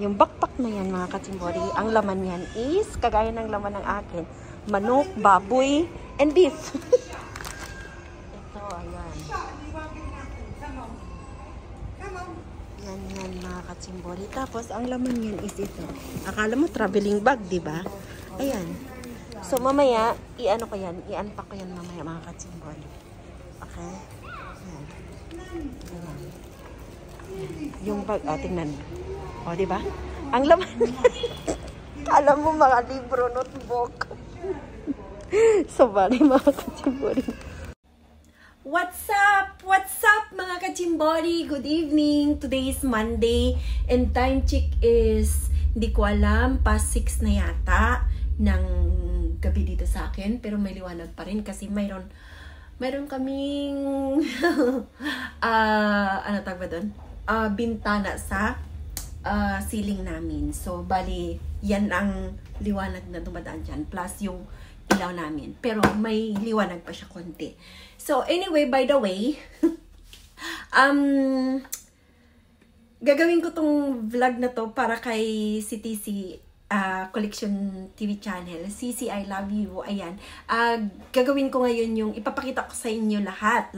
Yung backpack na yan, mga katsimbori, ang laman yan is, kagaya ng laman ng akin, manok, baboy, and beef. Ito, ayan. Yan, mga katsimbori. Tapos, ang laman yan is ito. Akala mo, traveling bag, di ba? Ayan. So, mamaya, i-ano ko yan, i-unpack ko yan mamaya, mga katsimbori. Okay? Ayan. Ayan. Yung bag, tingnan mo. O, di ba? Ang laman. Alam mo, mga libro, notebook. So, bali, mga katsimbori. What's up? What's up, mga kachimbori? Good evening. Today is Monday and time check is, hindi ko alam, past 6 na yata ng gabi dito sa akin. Pero may liwanag pa rin kasi mayroon kaming ano tawag ba doon? Bintana sa ceiling namin. So, bali, yan ang liwanag na dumadaan dyan. Plus yung ilaw namin. Pero may liwanag pa siya konti. So, anyway, by the way, gagawin ko tong vlog na to para kay CTC Collection TV channel. CC, I love you. Ayan. Gagawin ko ngayon yung ipapakita ko sa inyo lahat.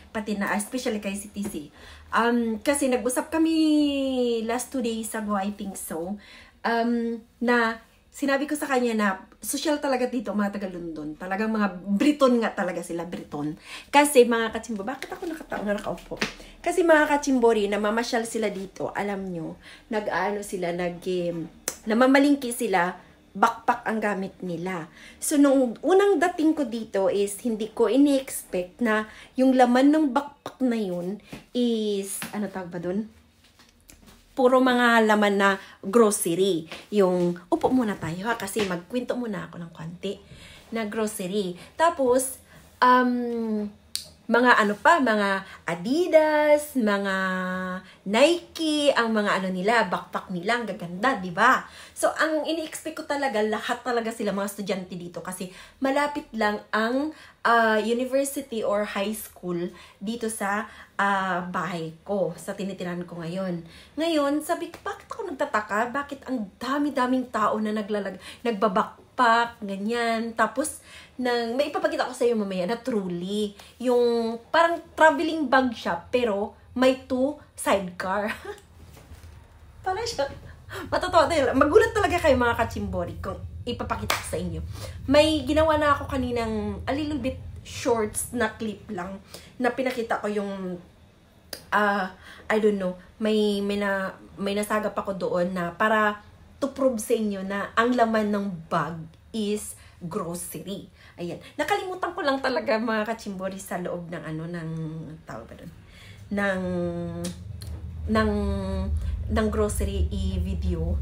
Pati na, especially kay CTC. Kasi nag-usap kami last 2 days ago, I think so, na sinabi ko sa kanya na social talaga dito, mga taga-London. Talagang mga Briton nga talaga sila, Briton. Kasi mga kachimbo, bakit ako nakaupo? Kasi mga kachimbori, namamasyal sila dito, alam nyo, namamalingki sila, backpack ang gamit nila. So, nung unang dating ko dito is, hindi ko ini-expect na yung laman ng backpack na yun is, ano tawag ba dun? Puro mga laman na grocery. Yung, upo muna tayo ha, kasi magkwento muna ako ng konti na grocery. Tapos, mga ano pa, mga Adidas, mga Nike, ang mga ano nila, backpack nila, ang gaganda, di ba? So, ang ini-expect ko talaga, lahat talaga sila mga estudyante dito kasi malapit lang ang university or high school dito sa bahay ko, sa tinitirahan ko ngayon. Ngayon, sabi ko, bakit ako nagtataka? Bakit ang dami-daming tao na nagbabakpak, ganyan. Tapos, may ipapakita ko sa iyo mamaya na truly, yung parang traveling bag siya, pero may 2 sidecar. Parang siya, matatawa tayo. Magulat talaga kayo mga kachimbori kung ipapakita ko sa inyo. May ginawa na ako kaninang a little bit shorts na clip lang na pinakita ko yung I don't know, may nasagap ako doon na para to prove sa inyo na ang laman ng bag is grocery. Ayan. Nakalimutan ko lang talaga mga kachimbori sa loob ng ng tawag ba doon? Ng grocery i-video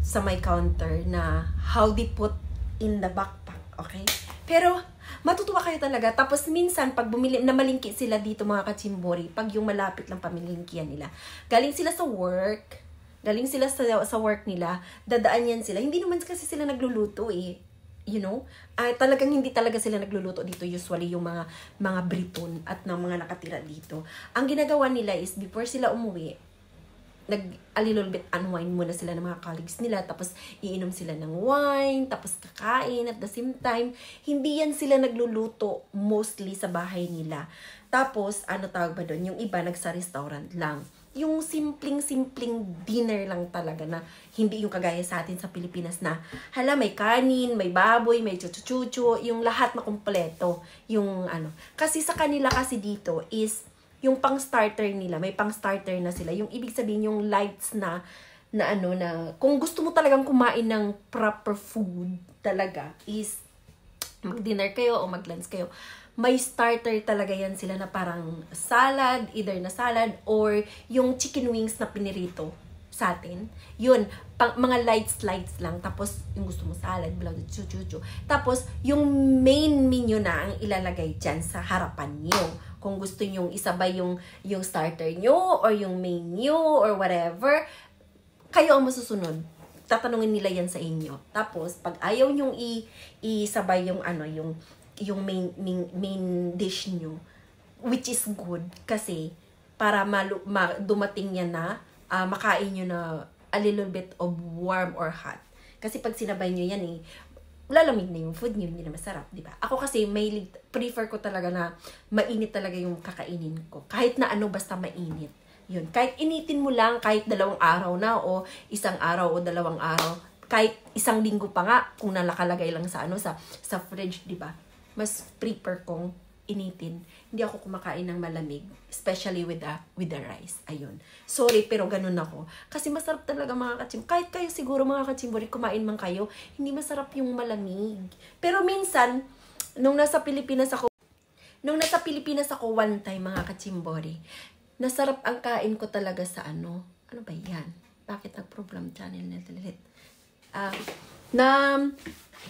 sa my counter na how they put in the backpack, okay? Pero matutuwa kayo talaga. Tapos minsan pag namalingki sila dito mga kachimbori, pag yung malapit lang pamilingkian nila, galing sila sa work nila, dadaan yan sila. Hindi naman kasi sila nagluluto eh. You know? Talagang hindi talaga sila nagluluto dito usually yung mga Briton at ng mga nakatira dito. Ang ginagawa nila is before sila umuwi, a little bit unwind muna sila ng mga colleagues nila, tapos iinom sila ng wine, tapos kakain at the same time, hindi yan sila nagluluto mostly sa bahay nila. Tapos, ano tawag ba doon? Yung iba nagsa restaurant lang. Yung simpleng dinner lang talaga na hindi yung kagaya sa atin sa Pilipinas na hala may kanin, may baboy, may chuchu-chuchu, yung lahat makumpleto. Yung kasi sa kanila kasi dito is yung pang-starter nila, may pang-starter na sila. Yung ibig sabihin yung lights na kung gusto mo talagang kumain ng proper food talaga is mag-dinner kayo o mag-lunch kayo. May starter talaga yan sila na parang salad, either na salad or yung chicken wings na pinirito sa atin. Yun, mga lights lang. Tapos, yung gusto mo salad, blah, chuchu. Tapos, yung main menu na ang ilalagay dyan sa harapan nyo. Kung gusto nyo isabay yung starter nyo or yung main nyo or whatever, kayo ang masusunod. Tatanungin nila yan sa inyo. Tapos, pag ayaw nyong isabay yung main dish nyo, which is good kasi para dumating yan na makain nyo na a little bit of warm or hot. Kasi pag sinabay nyo yan lalamig na yung food nyo, hindi na masarap, di ba? Ako kasi, prefer ko talaga na mainit talaga yung kakainin ko. Kahit na ano, basta mainit. Yun. Kahit initin mo lang, kahit 2 araw na, o 1 araw, o 2 araw, kahit 1 linggo pa nga, kung nalakalagay lang sa sa fridge, di ba? Mas prefer kong initin. Hindi ako kumakain ng malamig, especially with the rice. Ayun. Sorry, pero ganun ako. Kasi masarap talaga mga kachimbo. Kahit kayo siguro mga kachimbori, kumain man kayo, hindi masarap yung malamig. Pero minsan, nung nasa Pilipinas ako one time mga kachimbori, nasarap ang kain ko talaga sa ano ba yan? Bakit nag-program channel na talit?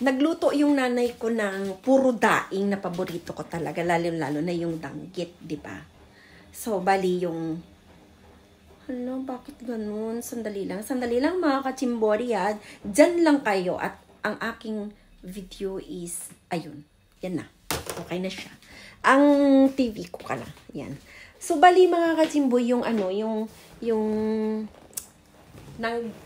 Nagluto yung nanay ko ng puro daing na paborito ko talaga, lalo na yung danggit, di ba? So, bali yung bakit ganun? Sandali lang mga kachimbori, ha? Diyan lang kayo at ang aking video is, ayun, yan na. Okay na siya. Ang TV ko ka lang, yan. So, bali mga kachimbo,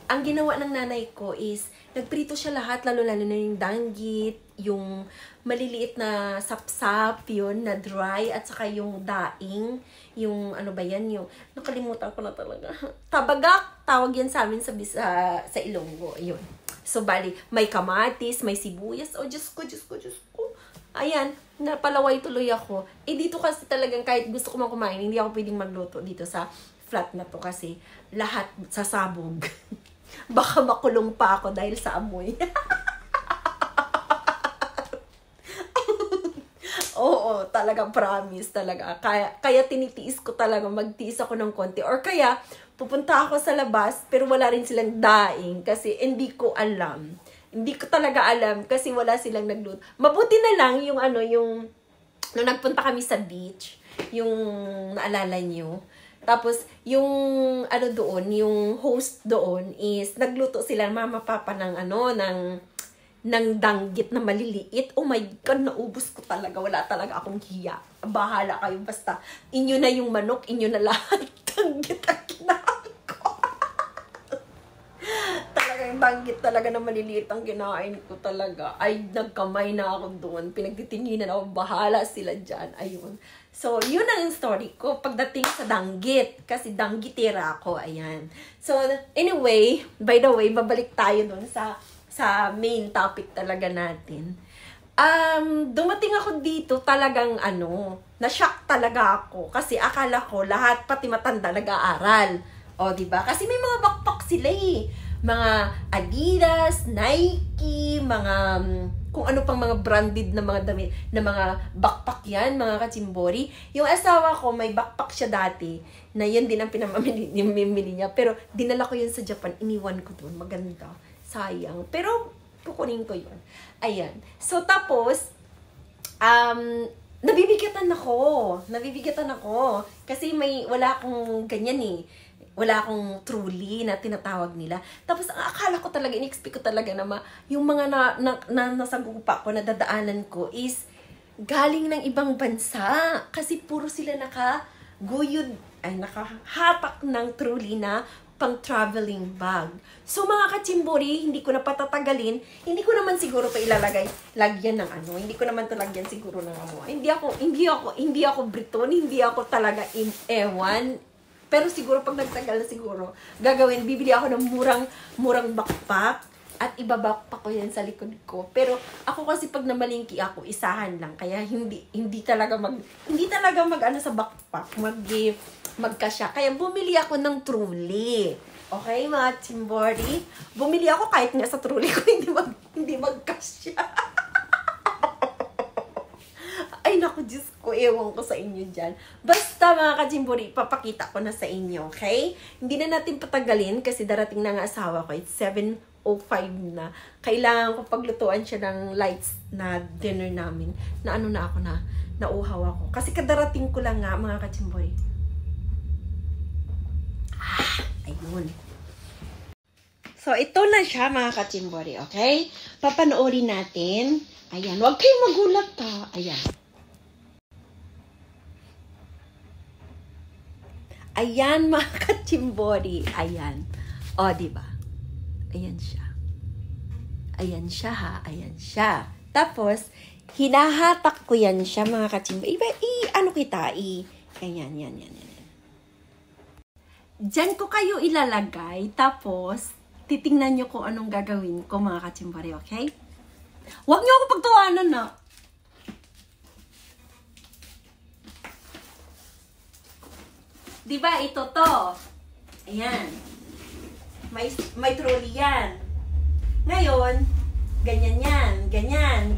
ang ginawa ng nanay ko is, nagprito siya lahat, lalo na yung danggit, yung maliliit na sapsap, yun, na dry, at saka yung daing, yung ano ba yan, yung, nakalimutan ko na talaga. Tabagak, tawag yan sa amin sa Ilonggo, yun. So, bali, may kamatis, may sibuyas, Diyos ko. Ayan, napalaway tuloy ako. Dito kasi talagang kahit gusto ko kumain, hindi ako pwedeng magluto dito sa flat na to kasi lahat sasabog. Baka makulong pa ako dahil sa amoy. Oo, talaga promise talaga. Kaya tinitiis ko talaga, magtiis ako ng konti. Or kaya, pupunta ako sa labas, pero wala rin silang daing kasi hindi ko alam. Hindi ko talaga alam kasi wala silang nagluto. Mabuti na lang yung nung nagpunta kami sa beach, yung naalala nyo. Tapos, yung yung host doon is, nagluto sila, mama, papa ng danggit na maliliit. Oh my God, naubos ko talaga. Wala talaga akong hiya. Bahala kayo, basta inyo na yung manok, inyo na lahat. Danggit ang kinain ko. Talagang danggit talaga na maliliit ang kinain ko talaga. Ay, nagkamay na ako doon. Pinagtitinginan ako, bahala sila dyan. Ayun. So, yun ang story ko pagdating sa danggit. Kasi danggitera ako. Ayan. So, anyway, by the way, babalik tayo dun sa main topic talaga natin. Dumating ako dito talagang na-shock talaga ako. Kasi akala ko lahat, pati matanda, nag-aaral. O, diba? Kasi may mga backpack sila mga Adidas, Nike, mga kung ano pang mga branded na mga damit, na mga backpack yan, mga kachimbori. Yung asawa ko, may backpack siya dati, na yan din ang pinamimili niya. Pero dinala ko yun sa Japan, iniwan ko doon. Maganda. Sayang. Pero kukunin ko yun. Ayan. So, tapos, nabibigatan ako. Kasi wala akong ganyan wala akong truly na tinatawag nila. Tapos, ang akala ko talaga, in-expect ko talaga na yung mga nasagupa ko, nadadaanan ko is galing ng ibang bansa. Kasi puro sila nakahatak ng truly na pang-traveling bag. So, mga kachimbori, hindi ko na patatagalin. Hindi ko naman siguro ito lagyan ng Hindi ko naman ito lagyan siguro ng Hindi ako Briton, hindi ako talaga ewan. Pero siguro pag nagtagal na siguro, bibili ako ng murang backpack at iba-backpack ko yan sa likod ko. Pero ako kasi pag namalingki ako, isahan lang. Kaya hindi talaga sa backpack, magkasya. Kaya bumili ako ng truly. Okay, mga chimbori? Bumili ako kahit nga sa truly ko, hindi magkasya. Ay, naku, Diyos ko, ewan ko sa inyo dyan. Basta, mga kajimbori, papakita ko na sa inyo, okay? Hindi na natin patagalin kasi darating na nga asawa ko. It's 7:05 na. Kailangan ko paglutuan siya ng lights na dinner namin. Na nauhaw ako. Kasi kadarating ko lang nga, mga kajimbori. Ayun. So, ito na siya, mga kajimbori, okay? Papanoorin natin. Ayan, huwag kayong magulat ha. Ayan. Ayan, mga kachimbori. Ayan. O, diba? Ayan siya. Ayan siya, ha? Ayan siya. Tapos, hinahatak ko yan siya, mga kachimbori. Ano kita? Ayan. Diyan ko kayo ilalagay. Tapos, titingnan nyo kung anong gagawin ko, mga kachimbori, okay? Huwag nyo ako pagtawanan, na. Diba, ito to. Ayan. May trolley yan. Ngayon, ganyan yan. Ganyan.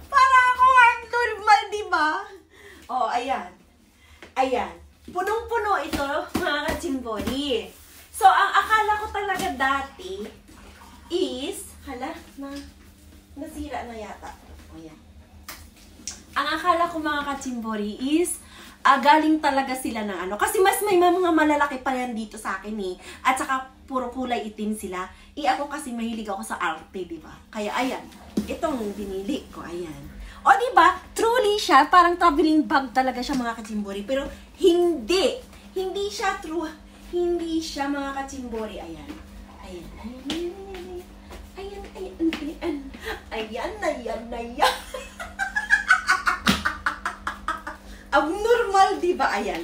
Para akong abnormal, diba? Oh, ayan. Ayan. Punong-puno ito, mga kachimbori. So, ang akala ko talaga dati is, nasira na yata. Ayan. Ang akala ko, mga kachimbori, is galing talaga sila ng ano. Kasi mas may mga malalaki pa yan dito sa akin eh. At saka puro kulay itim sila. Ako kasi mahilig ako sa arte, diba? Kaya ayan, itong binili ko, ayan. O diba, truly siya, parang traveling bag talaga siya, mga kachimbori. Pero hindi siya hindi siya, mga kachimbori. Ayan. Abnormal, diba? Ayan.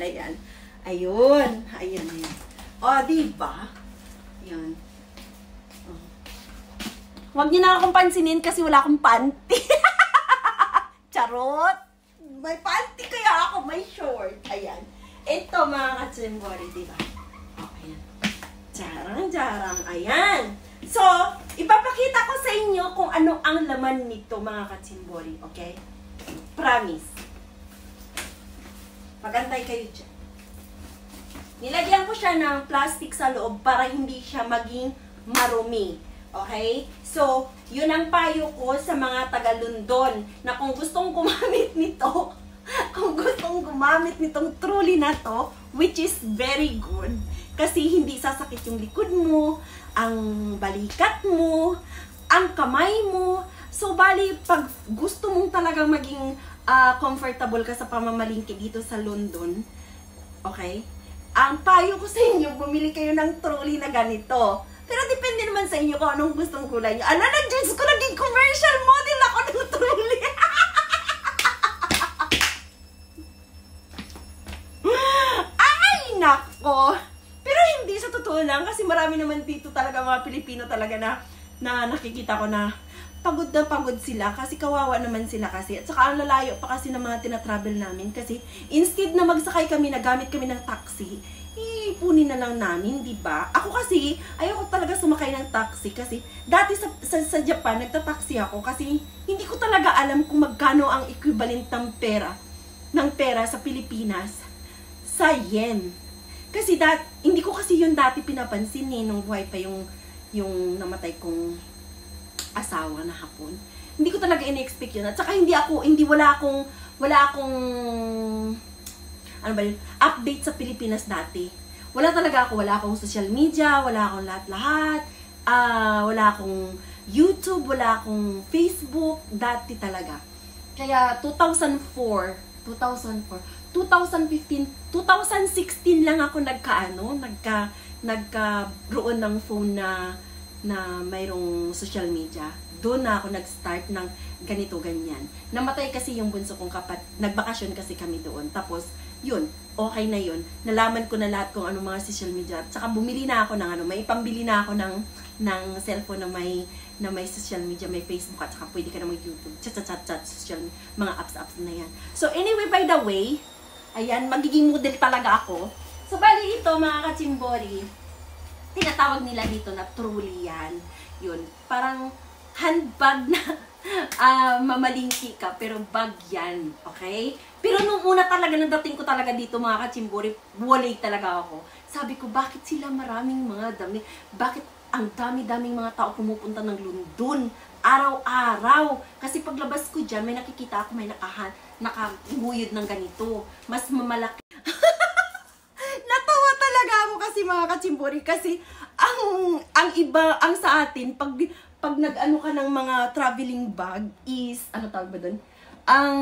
Ayun. O, diba? Ayan. Huwag niyo na akong pansinin kasi wala akong panty. Charot! May panty kaya ako, may short. Ayan. Ito, mga kachimbori, diba? O, ayan. Jarang. Ayan. So, ipapakita ko sa inyo kung ano ang laman nito, mga kachimbori. Okay? Promise. Magantay kayo dyan. Nilagyan ko siya ng plastic sa loob para hindi siya maging marumi. Okay? So, yun ang payo ko sa mga taga-London na kung gustong gumamit nito, nitong truly na to, which is very good, kasi hindi sasakit yung likod mo, ang balikat mo, ang kamay mo. So, bali, pag gusto mong talagang maging comfortable ka sa pamamalingki dito sa London, okay? Ang payo ko sa inyo, bumili kayo ng trolley na ganito. Pero depende naman sa inyo kung anong gustong kulay nyo. Diyos ko, naging commercial model ako ng trolley. Ay, nako. Pero hindi sa totoo lang, kasi marami naman dito talaga mga Pilipino talaga na nakikita ko na pagod na pagod sila kasi kawawa naman sila kasi. At saka ang lalayo pa kasi ng mga tinatravel namin kasi instead na magsakay kami, nagamit kami ng taxi, ipunin na lang namin, di ba? Ako kasi, ayoko talaga sumakay ng taxi kasi dati sa Japan, nagta-taxi ako kasi hindi ko talaga alam kung magkano ang equivalent ng pera sa Pilipinas sa yen. Kasi hindi ko kasi yun dati pinapansin eh, nung buhay pa yung namatay kong asawa na hapon. Hindi ko talaga in-expect yun. At saka wala akong update sa Pilipinas dati. Wala akong social media, wala akong lahat-lahat, wala akong YouTube, wala akong Facebook, dati talaga. Kaya 2015, 2016 lang ako nagkaroon ng phone na mayroong social media. Doon na ako nag-start ng ganito, ganyan. Namatay kasi yung bunso kong nagbakasyon kasi kami doon. Tapos, yun, okay na yun. Nalaman ko na lahat kung anong mga social media. Tsaka bumili na ako ng may pambili na ako ng cellphone na may social media, may Facebook, at saka pwede ka na mag-YouTube. Chat, social, mga apps na yan. So, anyway, by the way, ayan, magiging model talaga ako. So, bali ito, mga kachimbori, tinatawag nila dito na truly yan. Yun, parang handbag na mamalingki ka, pero bag yan, okay? Pero nung una talaga, nang dating ko talaga dito, mga kachimbori, walay talaga ako. Sabi ko, bakit sila maraming mga dami? Bakit ang dami-daming mga tao pumupunta ng London? Araw-araw. Kasi paglabas ko dyan, may nakikita ako, may nakaguyod ng ganito. Mas mamalaki. Natawa talaga ako kasi, mga kachimbori, kasi ang iba, ang sa atin, pag nag-ano ka ng mga traveling bag is, ano tawag ba doon? ang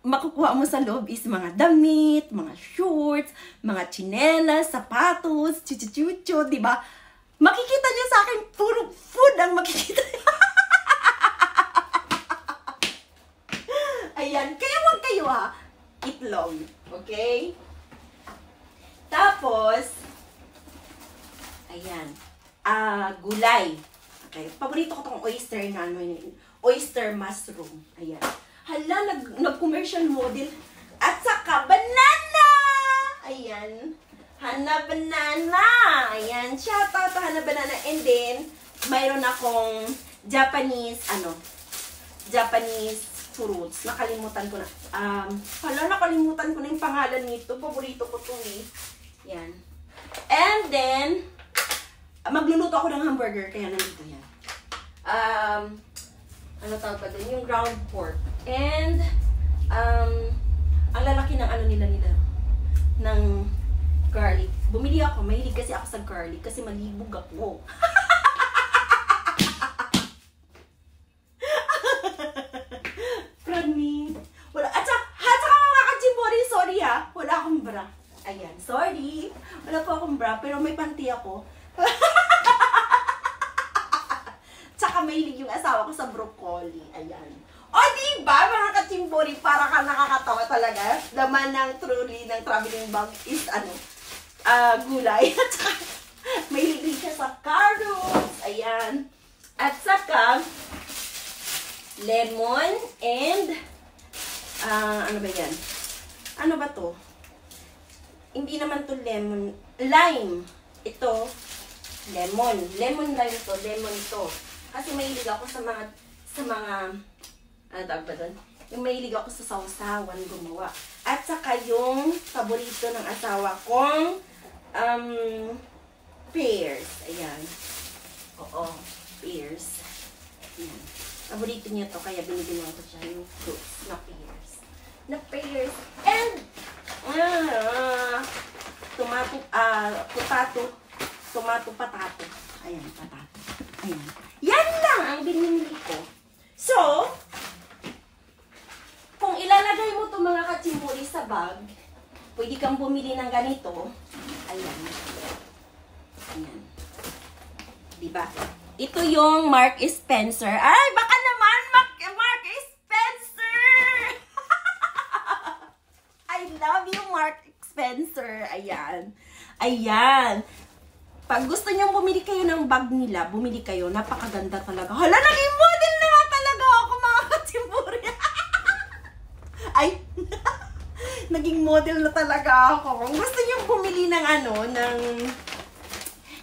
makukuha mo sa loob is mga damit, mga shorts, mga tsinelas, sapatos, chuchu-chuchu, di ba? Makikita niyo sa akin, puro food ang makikita niyo. Ayan, kaya huwag kayo ha, itlog, okay? Tapos, ayan, gulay. Okay, paborito ko tong oyster na ano yun, oyster mushroom. Ayan. Hala, nag-commercial model. At saka, banana! Ayan. Hana Banana. Ayan. Shout out to Hana Banana. And then, mayroon akong Japanese fruits. Nakalimutan ko na. Nakalimutan ko na yung pangalan nito. Paborito ko ito eh. Yan. And then, magluluto ako ng hamburger. Kaya nandito yan. Ano tawag pa din? Yung ground pork. And, ang lalaki ng ano nila ng garlic. Bumili ako. Mahilig kasi ako sa garlic kasi malibog ako. Promise. Wala. At saka mga kachimbori, sorry ha. Wala akong bra. Ayan. Sorry. Wala po akong bra. Pero may panty ako. Tsaka mahilig yung asawa ko sa broccoli. Ayan. O, diba, mga kachimbori, para ka nakakatawa talaga. Laman ng truly ng traveling bag is, gulay. At saka, mahilig siya sa carrots. Ayan. At saka, lemon and, ano ba yan? Ano ba to? Hindi naman to lemon. Lime. Ito, lemon. Lemon lime to. Lemon to. Kasi mahilig ako sa mga, ano tawag ba doon? Yung mahilig ako sa sausawan gumawa. At saka yung paborito ng asawa kong, pears. Ayan. Oo, pears. Ayan. Paborito niya to, kaya binibigyan ko siya yung fruits na pears. Na pears. And, patato. Ayan, patato. Ayan. Yan lang ang binili ko. So, kung ilalagay mo to mga kachimbori sa bag, pwede kang bumili ng ganito. Ayan. Ayan. Diba? Ito yung Mark Spencer. Ay, baka naman Mark Spencer! I love you, Mark Spencer. Ayan. Ayan. Pag gusto nyong bumili kayo ng bag nila, bumili kayo. Napakaganda talaga. Hala, naging model na nga talaga ako, mga kachimbori. Ay, naging model na talaga ako. Kung gusto nyong bumili ng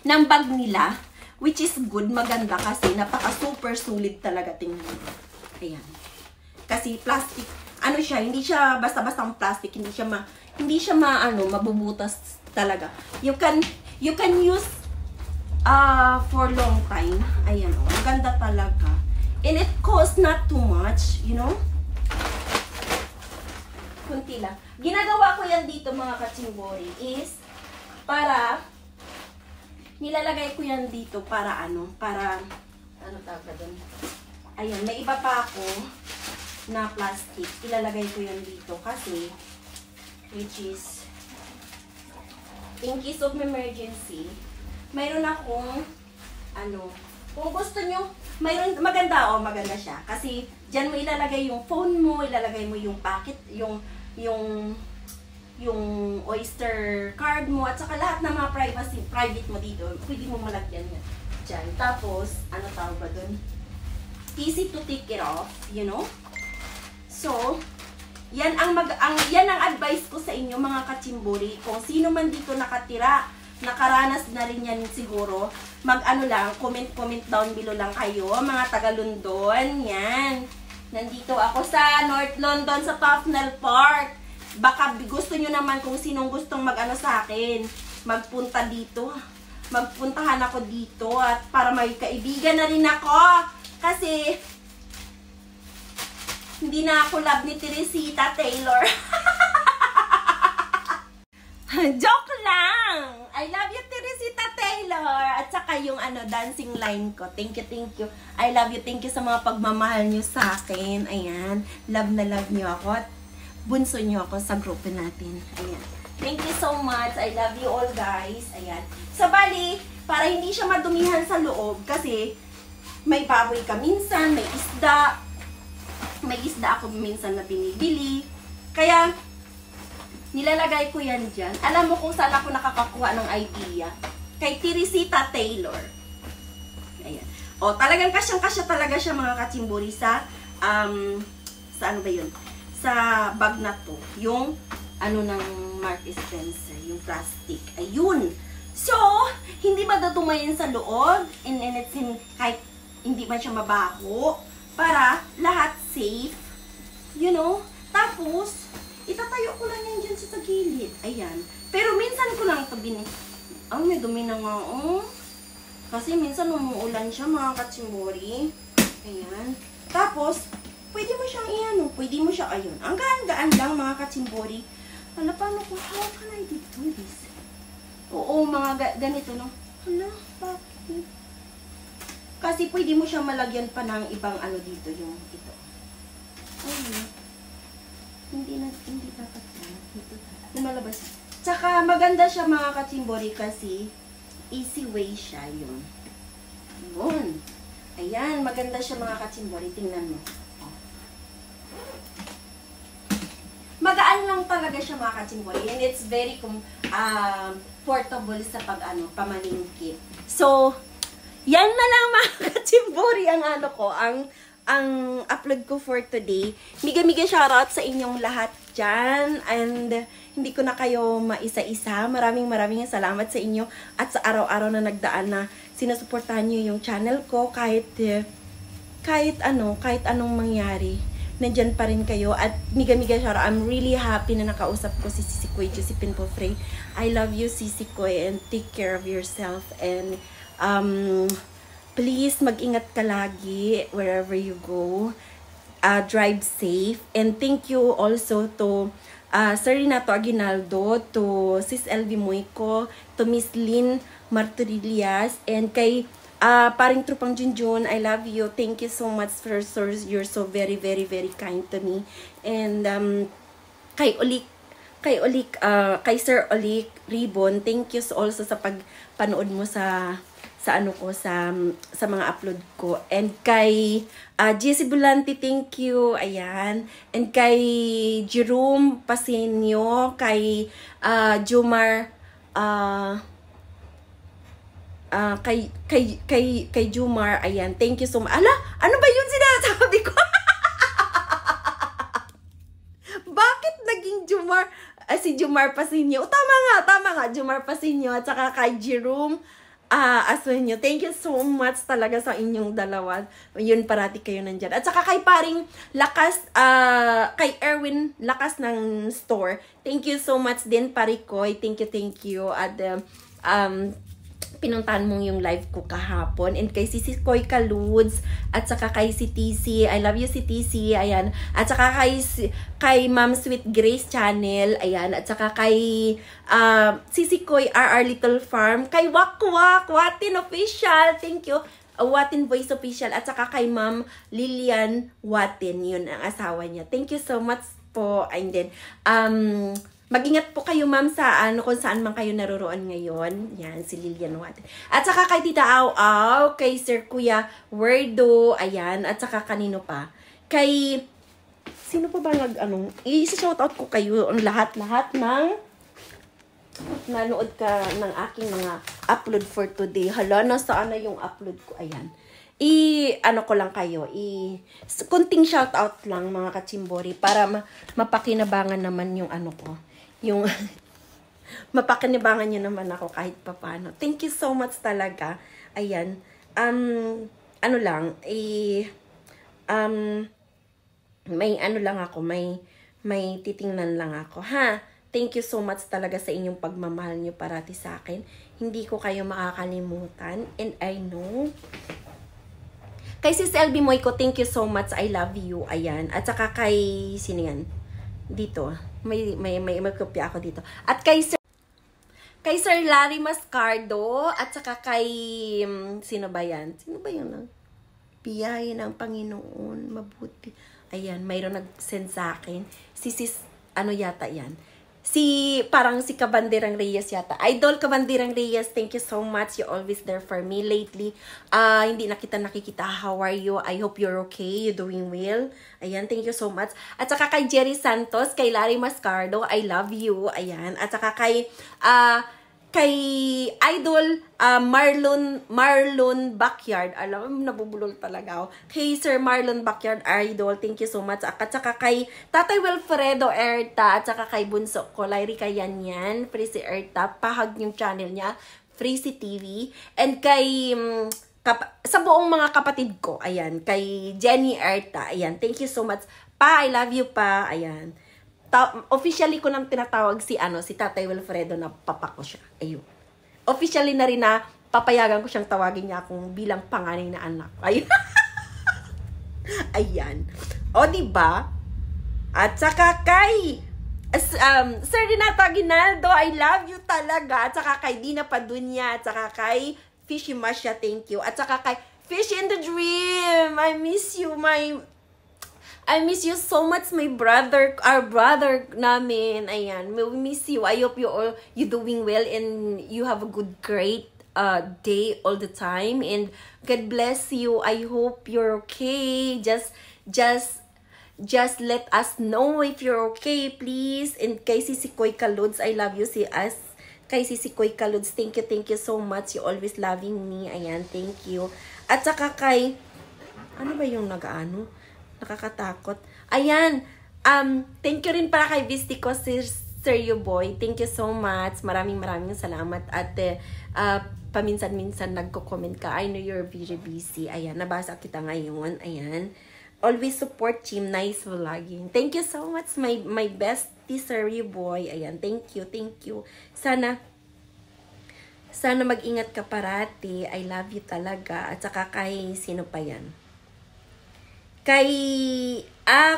ng bag nila, which is good, maganda kasi napaka-super solid talaga tingnan. Ayan. Kasi plastic, siya, hindi siya basta-bastang plastic, hindi siya mabubutas talaga. You can use for long time. Ayan, oh, maganda talaga. And it costs not too much, you know? Kunti lang. Ginagawa ko yan dito, mga kachimbori, is para nilalagay ko yan dito para ano tawag ba doon? Ayan, may iba pa ako na plastic. Ilalagay ko yan dito kasi which is in case of emergency, mayroon akong kung gusto nyo, maganda siya. Kasi dyan mo ilalagay yung phone mo, ilalagay mo yung packet, yung oyster card mo, at saka lahat ng mga private mo dito, pwede mo malagyan yan dyan. Tapos, tawag ba dun? Easy to take it off, you know? So, yan ang advice ko sa inyo, mga kachimbori. Kung sino man dito nakatira, nakaranas na rin yan siguro, comment down below lang kayo, mga taga London, yan. Nandito ako sa North London, sa Tufnell Park. Baka gusto nyo naman kung sinong gustong sa akin, magpunta dito. Magpuntahan ako dito at para may kaibigan na rin ako. Kasi, hindi na ako love ni Teresita Taylor. Joke lang! I love you, Teresita Taylor! Taylor. At saka yung dancing line ko. Thank you, thank you. I love you. Thank you sa mga pagmamahal nyo sa akin. Ayan. Love na love nyo ako. At bunso nyo ako sa grupo natin. Ayan. Thank you so much. I love you all, guys. Ayan. So, bali, para hindi siya madumihan sa loob, kasi may baboy ka minsan, may isda. May isda ako minsan na binibili. Kaya, nilalagay ko yan dyan. Alam mo kung saan ako nakakakuha ng idea? Kay Teresita Taylor. Ayan. O, talagang kasyang-kasya talaga siya, mga katsimburi, sa ano ba yun? Sa bag na to. Yung, ng Mark Spencer. Yung plastic. Ayun. So, hindi madadumayin sa loob. And it's kahit hindi man siya mabaho. Para lahat safe. You know? Tapos, itatayo ko lang yan dyan sa gilid. Ayan. Pero minsan ko lang ito may dumi na nga, oh. Kasi minsan umuulan siya, mga katsimbori. Ayan. Tapos, pwede mo siyang pwede mo siya, ayun. Ang gaan-gaan lang, mga katsimbori. Hala, paano ko, how can I do this? Oo, mga ganito, no? Hala, bakit? Kasi pwede mo siya malagyan pa ng ibang dito, yung ito. Ayun. Hindi dapat yan. Lumalabas. Tsaka maganda siya, mga katsimbori, kasi easy way siya yun. Yun. Ayan, maganda siya, mga katsimbori. Tingnan mo. Oh. Magaan lang talaga siya, mga katsimbori. And it's very portable sa pamaningkit. So, yan na lang, mga katsimbori, ang upload ko for today. Miga-miga shoutout sa inyong lahat dyan. And hindi ko na kayo maisa-isa. Maraming salamat sa inyo at sa araw-araw na nagdaan na sinusuportahan nyo yung channel ko. Kahit anong mangyari, nandyan pa rin kayo. At miga-miga shoutout. I'm really happy na nakausap ko si Sisi Koy Josephine Pofrey. I love you, Sisi Koy, and take care of yourself. And please, mag-ingat ka lagi wherever you go. Drive safe. And thank you also to Sir Renato Aguinaldo, to Sis Elvie Moico, to Miss Lynn Martirillas, and kay paring Trupang Junjun. I love you. Thank you so much, sir. You're so very kind to me. And kay Sir Olik Ribbon, thank you also sa pagpanood mo sa mga upload ko. And kay Jessie Bulante, thank you. Ayan. And kay Jerome Pasenio, kay Jumar, kay Jumar, ayan. Thank you so much. Ala, ano ba yun sinasabi ko? Bakit naging Jumar? Si Jumar Pasenio. Tama nga, Jumar Pasenio. At saka kay Jerome Asuenyo. Thank you so much talaga sa inyong dalawa. Yun, parati kayo nandyan. At saka kay paring Lakas, kay Erwin Lakas ng store. Thank you so much din, Parikoy. Thank you. At pinuntahan mong yung live ko kahapon. And kay Sisi Koy Kaluds, at saka kay si TC, I love you si TC, ayan. At saka kay Ma'am Sweet Grace Channel, ayan. At saka kay Sisi Koy RR Little Farm, kay Watin Official, thank you. Watin Voice Official, at saka kay Ma'am Lilian Watin, yun ang asawa niya. Thank you so much po. And then, mag-ingat po kayo, ma'am, sa kung saan man kayo naroroon ngayon. Yan, si Lilian Watt. At saka kay Tita Au, kay Sir Kuya Werdo, ayan. At saka kanino pa? Kay, sino pa ba i-shoutout ko kayo ang lahat ng nanood ka ng aking mga upload for today. Hala, nasaan na yung upload ko? Ayan. Ko lang kayo, kunting shoutout lang, mga katsimbori, para mapakinabangan naman yung ko. Yung mapakinabangan nyo naman ako kahit papano. Thank you so much talaga. Ayan. May lang ako, may titingnan lang ako, ha? Thank you so much talaga sa inyong pagmamahal nyo parati sa akin. Hindi ko kayo makakalimutan. And I know. Kay Sis Elvie Moico, thank you so much. I love you. Ayan. At saka kay, sino yan? Dito. May kopya ako dito. At kay Kay Sir Larry Mascardo, at saka kay, sino ba yan? Sino ba yun? Biyaya ng Panginoon, mabuti. Ayan, mayroon nag-send sa akin. Ano yata yan? Parang si Kabandirang Reyes yata. Idol Kabandirang Reyes, thank you so much. You're always there for me lately. Hindi na kita nakikita. How are you? I hope you're okay. You're doing well. Ayan, thank you so much. At saka kay Jerry Santos, kay Larry Mascardo, I love you. Ayan. At saka kay Idol Marlon Backyard. Alam, nabubulol talaga ako. Kay Sir Marlon Backyard Idol, thank you so much. At saka kay Tatay Wilfredo Erta, at saka kay Bunso ko, Lyri Kayanyan, Freezy Erta, pahag yung channel niya, Freezy TV. And kay sa buong mga kapatid ko, ayan, kay Jenny Erta, ayan, thank you so much. Pa, I love you pa, ayan. Officially ko nang tinatawag si Tatay Wilfredo na papa ko siya. Ayun. Officially na rin na papayagan ko siyang tawagin niya akong bilang panganay na anak. Ayun. Ayan. O, diba? At saka kay Sir Renato Aguinaldo, I love you talaga. At saka kay Dina Padunya, at saka kay Fishy Masha, thank you. At saka kay Fish in the Dream, I miss you so much, my brother, our brother namin. Ayan, we miss you. I hope you doing well and you have a great day all the time. And God bless you. I hope you're okay. Just let us know if you're okay, please. And kay Sisikoy Kaluds, I love you. Kay Sisikoy Kaluds, thank you so much. You always loving me. Ayan, thank you. At saka kay, ano ba yung nakakatakot. Ayan. Thank you rin para kay Vistico, Sir Boy. Thank you so much. Maraming salamat. At paminsan-minsan nagko-comment ka. I know you're very busy. Ayan, nabasa kita ngayon. Ayan. Always support Team Nice Vlogging. Thank you so much, my bestie, Sir Boy. Ayan, thank you. Sana mag-ingat ka parati. I love you talaga. At saka kay, sino pa yan? Kay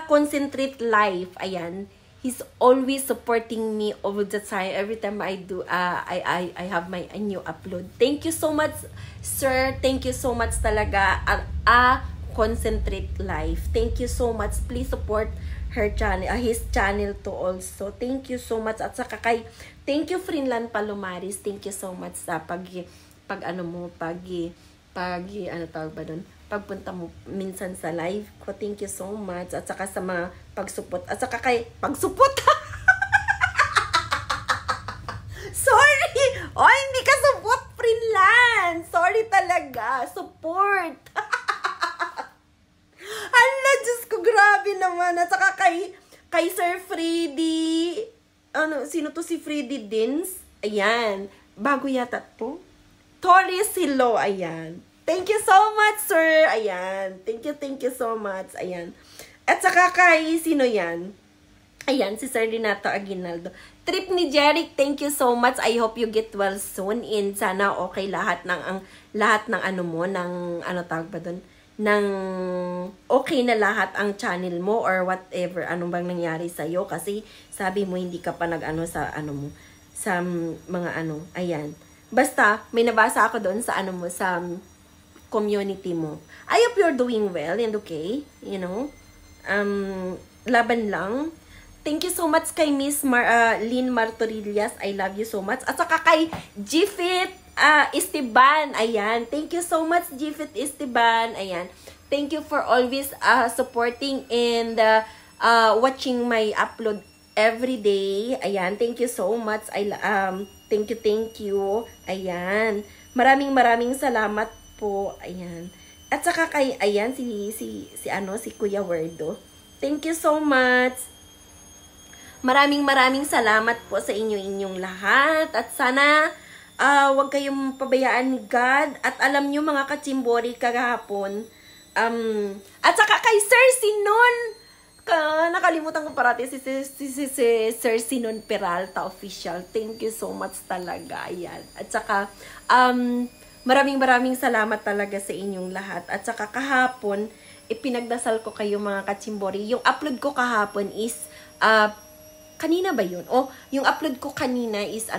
Concentrate Life, ayan, he's always supporting me all the time. Every time I do, I have my new upload. Thank you so much, sir. Thank you so much talaga. Concentrate Life. Thank you so much. Please support her channel, his channel to also. Thank you so much. At saka thank you Frinlan Palomares. Thank you so much sa pagpunta mo minsan sa live ko. Thank you so much. At saka sa mga pagsupot. At saka pagsupot! Sorry! Oh, hindi ka support, Frinlan! Sorry talaga. Support! Hala, Diyos ko, grabe naman. At saka kay Sir Freddy, sino to si Freddy Dins? Ayan. Bago yata to. Torres Hilo, ayan. Thank you so much, sir. Ayan. Thank you so much. Ayan. At saka kay, sino yan? Ayan, si Sir Renato Aguinaldo. Trip ni Jeric, thank you so much. I hope you get well soon. And sana okay lahat ng tawag ba dun? Okay na lahat ang channel mo or whatever. Anong bang nangyari sa'yo? Kasi sabi mo hindi ka pa sa mga Ayan. Basta, may nabasa ako doon sa sa community mo. I hope you're doing well and okay. You know? Laban lang. Thank you so much kay Miss Lynn Martorillas. I love you so much. At saka kay Gfit Esteban. Ayan. Thank you so much, Gfit Esteban. Ayan. Thank you for always supporting and watching my upload every day. Ayan. Thank you so much. Thank you. Ayan. Maraming salamat po. Ayan. At saka kay, ayan, si Kuya Werdo. Thank you so much. Maraming salamat po sa inyong lahat. At sana, wag kayong pabayaan ni God. At alam nyo mga kachimbori kagahapon. At saka kay Sir Sinon. Nakalimutan ko parati si Sir Sinon Peralta Official. Thank you so much talaga. Ayan. At saka, maraming salamat talaga sa inyong lahat. At saka kahapon, ipinagdasal ko kayo mga kachimbori. Yung upload ko kahapon is, kanina ba yun? Yung upload ko kanina is